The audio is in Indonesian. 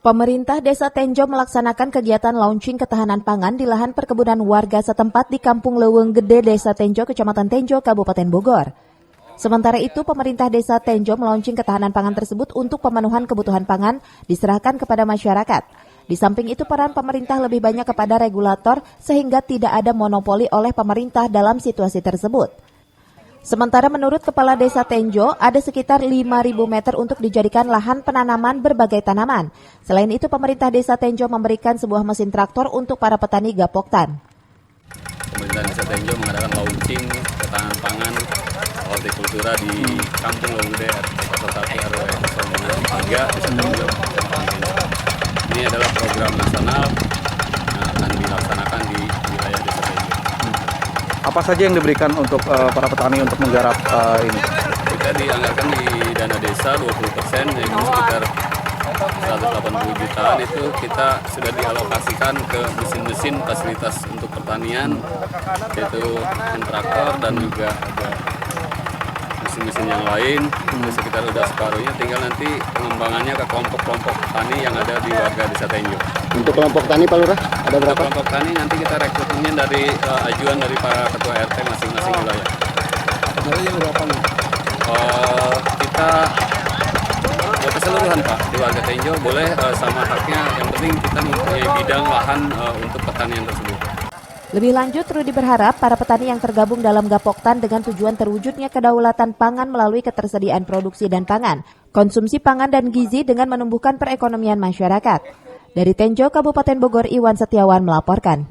Pemerintah Desa Tenjo melaksanakan kegiatan launching ketahanan pangan di lahan perkebunan warga setempat di Kampung Leuweung Gede, Desa Tenjo, Kecamatan Tenjo, Kabupaten Bogor. Sementara itu, pemerintah Desa Tenjo melaunching ketahanan pangan tersebut untuk pemenuhan kebutuhan pangan diserahkan kepada masyarakat. Di samping itu, peran pemerintah lebih banyak kepada regulator sehingga tidak ada monopoli oleh pemerintah dalam situasi tersebut. Sementara menurut Kepala Desa Tenjo, ada sekitar 5.000 meter untuk dijadikan lahan penanaman berbagai tanaman. Selain itu, pemerintah Desa Tenjo memberikan sebuah mesin traktor untuk para petani Gapoktan. Pemerintah Desa Tenjo mengadakan launching ketahanan pangan hortikultura di Kampung Leuweung Gede, RT 01 RW 03, Desa Tenjo. Ini adalah program nasional yang akan dilaksanakan di wilayah Desa Tenjo. Apa saja yang diberikan untuk para petani untuk menggarap ini? Kita dianggarkan di dana desa 20%, yaitu sekitar 180 jutaan itu kita sudah dialokasikan ke mesin-mesin fasilitas untuk pertanian, yaitu traktor dan juga ada mesin-mesin yang lain. Sekitar udah separuhnya, tinggal nanti pengembangannya ke kelompok-kelompok tani yang ada di warga Desa Tenjo. Untuk kelompok tani Pak Lurah ada berapa? Kelompok tani nanti kita rekrutmennya dari ajuan dari para ketua RT masing-masing wilayah. Dari yang berapa nih? Kita keseluruhan Pak di warga Tenjo boleh sama haknya, yang penting kita mempunyai bidang lahan untuk pertanian tersebut. Lebih lanjut, Rudi berharap para petani yang tergabung dalam Gapoktan dengan tujuan terwujudnya kedaulatan pangan melalui ketersediaan produksi dan pangan, konsumsi pangan dan gizi dengan menumbuhkan perekonomian masyarakat. Dari Tenjo, Kabupaten Bogor, Iwan Setiawan melaporkan.